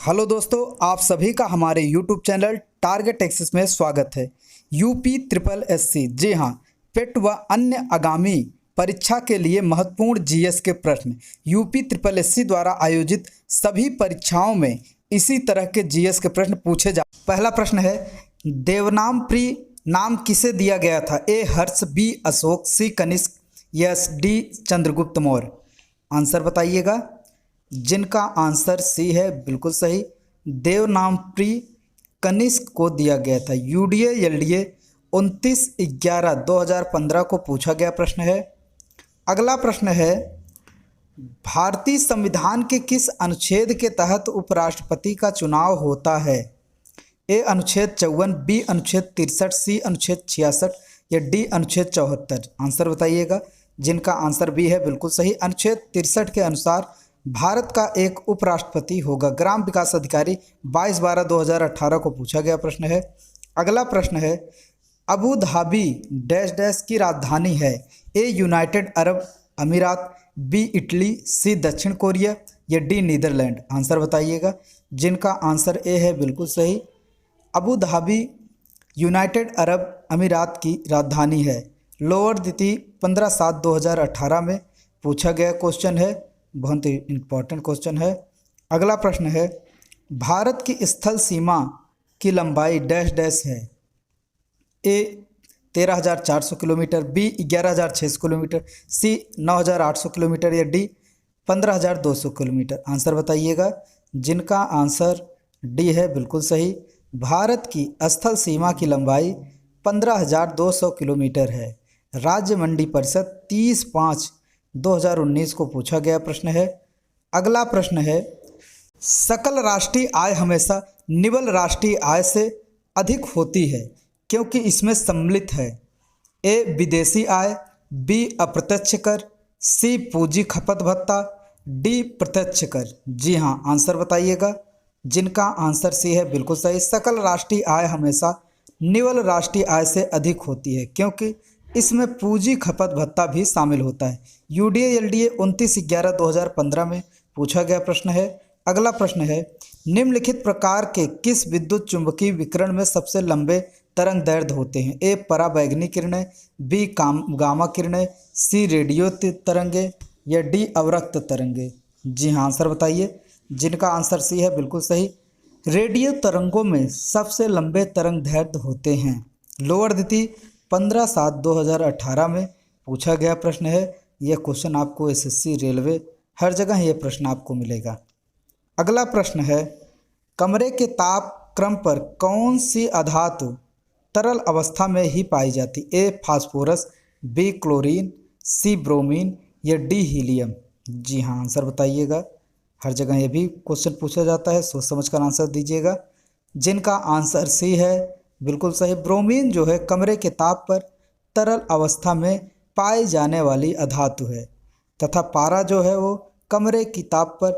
Hello दोस्तों, आप सभी का हमारे यूट्यूब चैनल टारगेट एक्सेस में स्वागत है। यूपी ट्रिपल एससी, जी हाँ, पेट व अन्य आगामी परीक्षा के लिए महत्वपूर्ण जीएस के प्रश्न यूपी ट्रिपल एससी द्वारा आयोजित सभी परीक्षाओं में इसी तरह के जीएस के प्रश्न पूछे जा। पहला प्रश्न है, देवनामप्री नाम किसे दिया गया था? A Harsh, B Ashok, C Kanishka, yes D Chandragupta Maurya. Answer बताइएगा। जिनका आंसर सी है, बिल्कुल सही। देवनामप्री कनिष्क को दिया गया था। यूडीए एलडीए 29/11/2015 को पूछा गया प्रश्न है। अगला प्रश्न है, भारतीय संविधान के किस अनुच्छेद के तहत उपराष्ट्रपति का चुनाव होता है? ए अनुच्छेद 54, बी अनुच्छेद 63, सी अनुच्छेद 66 या डी अनुच्छेद 74। आंसर बताइएगा। जिनका आंसर बी है, बिल्कुल सही। अनुच्छेद 63 के अनुसार भारत का एक उपराष्ट्रपति होगा। ग्राम विकास अधिकारी 22/12/2018 को पूछा गया प्रश्न है। अगला प्रश्न है, अबू धाबी डैश डैश की राजधानी है? ए यूनाइटेड अरब अमीरात, बी इटली, सी दक्षिण कोरिया या डी नीदरलैंड। आंसर बताइएगा। जिनका आंसर ए है, बिल्कुल सही। अबू धाबी यूनाइटेड अरब अमीरात की राजधानी है। लोअर द्वितीय 15/7/2018 में पूछा गया क्वेश्चन है। बहुत ही इम्पोर्टेंट क्वेश्चन है। अगला प्रश्न है, भारत की स्थल सीमा की लंबाई डैश डैश है? ए 13,400 किलोमीटर, बी 11,600 किलोमीटर, सी 9,800 किलोमीटर या डी 15,200 किलोमीटर। आंसर बताइएगा। जिनका आंसर डी है, बिल्कुल सही। भारत की स्थल सीमा की लंबाई 15,200 किलोमीटर है। राज्य मंडी परिषद 30/5/2019 को पूछा गया प्रश्न है। अगला प्रश्न है, सकल राष्ट्रीय आय हमेशा निवल राष्ट्रीय आय से अधिक होती है क्योंकि इसमें सम्मिलित है? ए विदेशी आय, बी अप्रत्यक्ष कर, सी पूंजी खपत भत्ता, डी प्रत्यक्ष कर। जी हाँ, आंसर बताइएगा। जिनका आंसर सी है, बिल्कुल सही। सकल राष्ट्रीय आय हमेशा निवल राष्ट्रीय आय से अधिक होती है क्योंकि इसमें पूंजी खपत भत्ता भी शामिल होता है। यूडीए एलडीए 29/11/2015 में पूछा गया प्रश्न है। अगला प्रश्न है, निम्नलिखित प्रकार के किस विद्युत चुंबकीय विकिरण में सबसे लंबे तरंग दैर्ध्य होते हैं? ए पराबैंगनी किरणें, बी गामा किरणें, सी रेडियो तरंगे या डी अवरक्त तरंगे। जी हाँ, आंसर बताइए। जिनका आंसर सी है, बिल्कुल सही। रेडियो तरंगों में सबसे लंबे तरंग दैर्ध्य होते हैं। लोअर द्वितीय 15/7/2018 में पूछा गया प्रश्न है। यह क्वेश्चन आपको एसएससी रेलवे हर जगह यह प्रश्न आपको मिलेगा। अगला प्रश्न है, कमरे के ताप क्रम पर कौन सी अधातु तरल अवस्था में ही पाई जाती? ए फास्फोरस, बी क्लोरीन, सी ब्रोमीन या डी हीलियम। जी हाँ, आंसर बताइएगा। हर जगह ये भी क्वेश्चन पूछा जाता है, सोच समझ कर आंसर दीजिएगा। जिनका आंसर सी है, बिल्कुल सही। ब्रोमीन जो है कमरे के ताप पर तरल अवस्था में पाई जाने वाली अधातु है तथा पारा जो है वो कमरे की ताप पर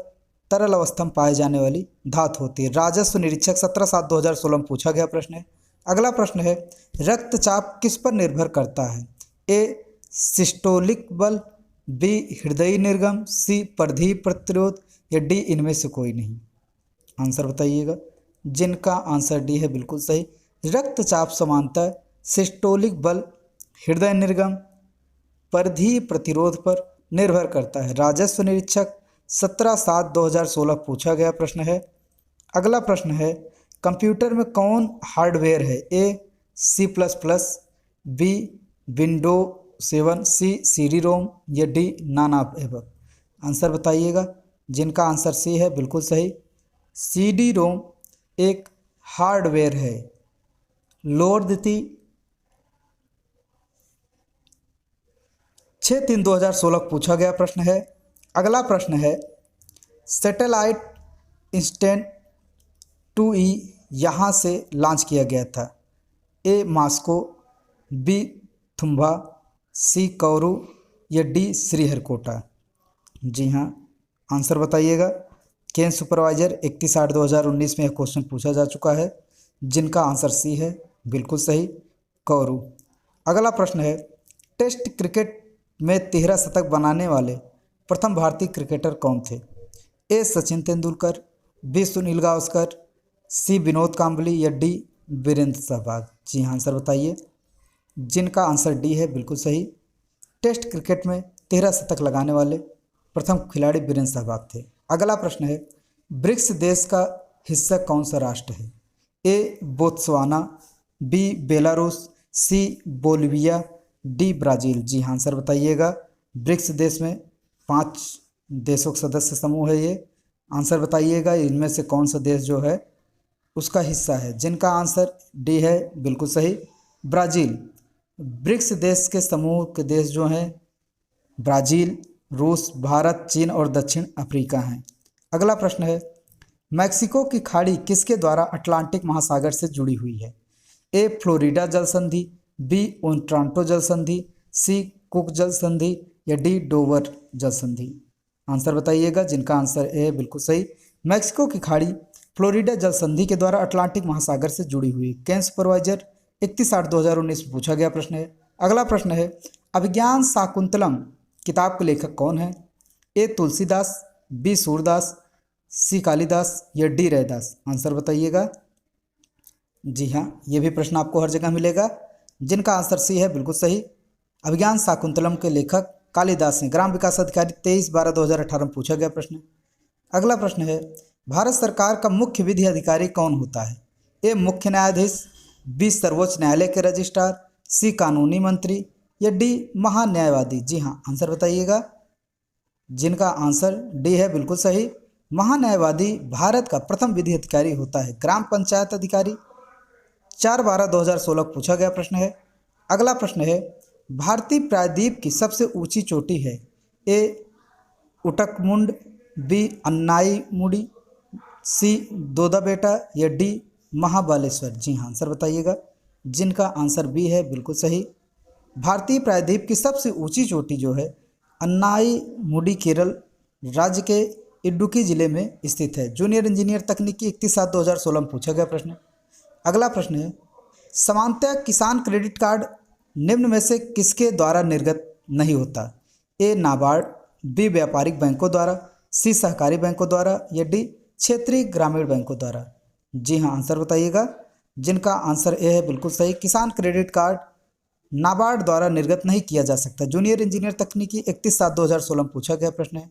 तरल अवस्था में पाई जाने वाली धातु होती है। राजस्व निरीक्षक 17/7/2016 में पूछा गया प्रश्न है। अगला प्रश्न है, रक्तचाप किस पर निर्भर करता है? ए सिस्टोलिक बल, बी हृदय निर्गम, सी परिधीय प्रतिरोध या डी इनमें से कोई नहीं। आंसर बताइएगा। जिनका आंसर डी है, बिल्कुल सही। रक्तचाप समानतः सिस्टोलिक बल, हृदय निर्गम, परिधीय प्रतिरोध पर निर्भर करता है। राजस्व निरीक्षक 17/7/2016 पूछा गया प्रश्न है। अगला प्रश्न है, कंप्यूटर में कौन हार्डवेयर है? ए C++, बी विंडो 7, सी CD रोम या डी नाना एवं। आंसर बताइएगा। जिनका आंसर सी है, बिल्कुल सही। CD रोम एक हार्डवेयर है। लोअर द्वितीय 6/3/2016 पूछा गया प्रश्न है। अगला प्रश्न है, सैटेलाइट इंस्टेंट 2E यहाँ से लॉन्च किया गया था? ए मॉस्को, बी थुम्बा, सी कौरू या डी श्रीहरिकोटा। जी हाँ, आंसर बताइएगा। केन सुपरवाइजर 31/8/2019 में यह क्वेश्चन पूछा जा चुका है। जिनका आंसर सी है, बिल्कुल सही, कौरू। अगला प्रश्न है, टेस्ट क्रिकेट में 13 शतक बनाने वाले प्रथम भारतीय क्रिकेटर कौन थे? ए सचिन तेंदुलकर, बी सुनील गावस्कर, सी विनोद कांबली या डी वीरेंद्र सहवाग? जी हाँ, आंसर बताइए। जिनका आंसर डी है बिल्कुल सही। टेस्ट क्रिकेट में 13 शतक लगाने वाले प्रथम खिलाड़ी वीरेंद्र सहवाग थे। अगला प्रश्न है, ब्रिक्स देश का हिस्सा कौन सा राष्ट्र है? ए बोत्सवाना, बी बेलारूस, सी बोलिविया, डी ब्राज़ील? जी हाँ, आंसर बताइएगा। ब्रिक्स देश में 5 देशों का सदस्य समूह है ये। आंसर बताइएगा, इनमें से कौन सा देश जो है उसका हिस्सा है? जिनका आंसर डी है बिल्कुल सही, ब्राज़ील। ब्रिक्स देश के समूह के देश जो हैं ब्राज़ील, रूस, भारत, चीन और दक्षिण अफ्रीका हैं। अगला प्रश्न है, मैक्सिको की खाड़ी किसके द्वारा अटलांटिक महासागर से जुड़ी हुई है? ए फ्लोरिडा जल संधि, बी ओट्रांटो जल संधि, सी कुक जल संधि या डी डोवर जल संधि? आंसर बताइएगा। जिनका आंसर ए है बिल्कुल सही, मैक्सिको की खाड़ी फ्लोरिडा जल संधि के द्वारा अटलांटिक महासागर से जुड़ी हुई। कैन सुपरवाइजर 31/8/2019 में पूछा गया प्रश्न है। अगला प्रश्न है, अभिज्ञान शाकुंतलम किताब के लेखक कौन है? ए तुलसीदास, बी सूरदास, सी कालिदास या डी रैदास? आंसर बताइएगा। जी हाँ, ये भी प्रश्न आपको हर जगह मिलेगा। जिनका आंसर सी है बिल्कुल सही, अभिज्ञान शाकुंतलम के लेखक कालिदास हैं। ग्राम विकास अधिकारी 23/12/2018 में पूछा गया प्रश्न। अगला प्रश्न है, भारत सरकार का मुख्य विधि अधिकारी कौन होता है? ए मुख्य न्यायाधीश, बी सर्वोच्च न्यायालय के रजिस्ट्रार, सी कानूनी मंत्री या डी महान्यायवादी? जी हाँ, आंसर बताइएगा। जिनका आंसर डी है बिल्कुल सही, महान्यायवादी भारत का प्रथम विधि अधिकारी होता है। ग्राम पंचायत अधिकारी 4/12/2016 पूछा गया प्रश्न है। अगला प्रश्न है, भारतीय प्रायद्वीप की सबसे ऊंची चोटी है? ए उटकमुंड, बी अन्नाईमुडी, सी दोदाबेटा या डी महाबालेश्वर? जी हाँ, आंसर बताइएगा। जिनका आंसर बी है बिल्कुल सही, भारतीय प्रायद्वीप की सबसे ऊंची चोटी जो है अन्नाईमुडी केरल राज्य के इडुक्की जिले में स्थित है। जूनियर इंजीनियर तकनीकी 31/7/2016 में पूछा गया प्रश्न। अगला प्रश्न है, सामान्यतः किसान क्रेडिट कार्ड निम्न में से किसके द्वारा निर्गत नहीं होता? ए नाबार्ड, बी व्यापारिक बैंकों द्वारा, सी सहकारी बैंकों द्वारा या डी क्षेत्रीय ग्रामीण बैंकों द्वारा? जी हाँ, आंसर बताइएगा। जिनका आंसर ए है बिल्कुल सही, किसान क्रेडिट कार्ड नाबार्ड द्वारा निर्गत नहीं किया जा सकता। जूनियर इंजीनियर तकनीकी 31/7/2016 में पूछा गया प्रश्न है।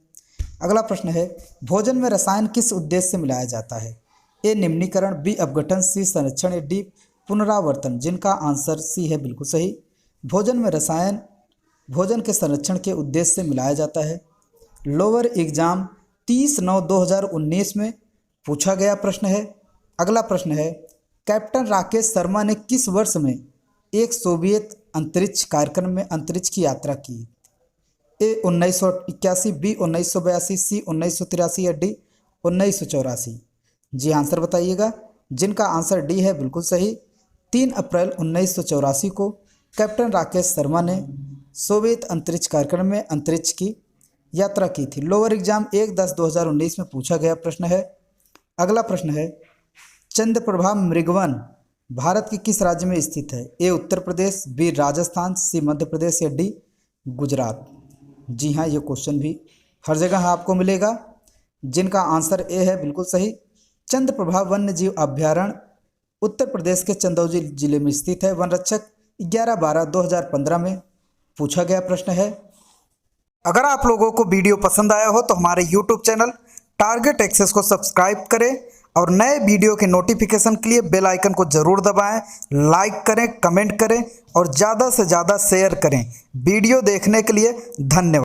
अगला प्रश्न है, भोजन में रसायन किस उद्देश्य से मिलाया जाता है? ए निम्नीकरण, बी अपघटन, सी संरक्षण या डी पुनरावर्तन? जिनका आंसर सी है बिल्कुल सही, भोजन में रसायन भोजन के संरक्षण के उद्देश्य से मिलाया जाता है। लोअर एग्जाम 30/9/2019 में पूछा गया प्रश्न है। अगला प्रश्न है, कैप्टन राकेश शर्मा ने किस वर्ष में एक सोवियत अंतरिक्ष कार्यक्रम में अंतरिक्ष की यात्रा की? ए 1981, बी 1982, सी 1983 या डी 1984? जी आंसर बताइएगा। जिनका आंसर डी है बिल्कुल सही, 3 अप्रैल 1984 को कैप्टन राकेश शर्मा ने सोवियत अंतरिक्ष कार्यक्रम में अंतरिक्ष की यात्रा की थी। लोअर एग्जाम 1/10/2019 में पूछा गया प्रश्न है। अगला प्रश्न है, चंद्रप्रभा मृगवन भारत के किस राज्य में स्थित है? ए उत्तर प्रदेश, बी राजस्थान, सी मध्य प्रदेश या डी गुजरात? जी हाँ, ये क्वेश्चन भी हर जगह आपको मिलेगा। जिनका आंसर ए है बिल्कुल सही, चंद्रप्रभा वन्य जीव अभ्यारण्य उत्तर प्रदेश के चंदौली जिले में स्थित है। वन रक्षक 11/12/2015 में पूछा गया प्रश्न है। अगर आप लोगों को वीडियो पसंद आया हो तो हमारे YouTube चैनल टारगेट एक्सेस को सब्सक्राइब करें और नए वीडियो के नोटिफिकेशन के लिए बेल आइकन को जरूर दबाएं, लाइक करें, कमेंट करें और ज़्यादा से ज़्यादा शेयर करें। वीडियो देखने के लिए धन्यवाद।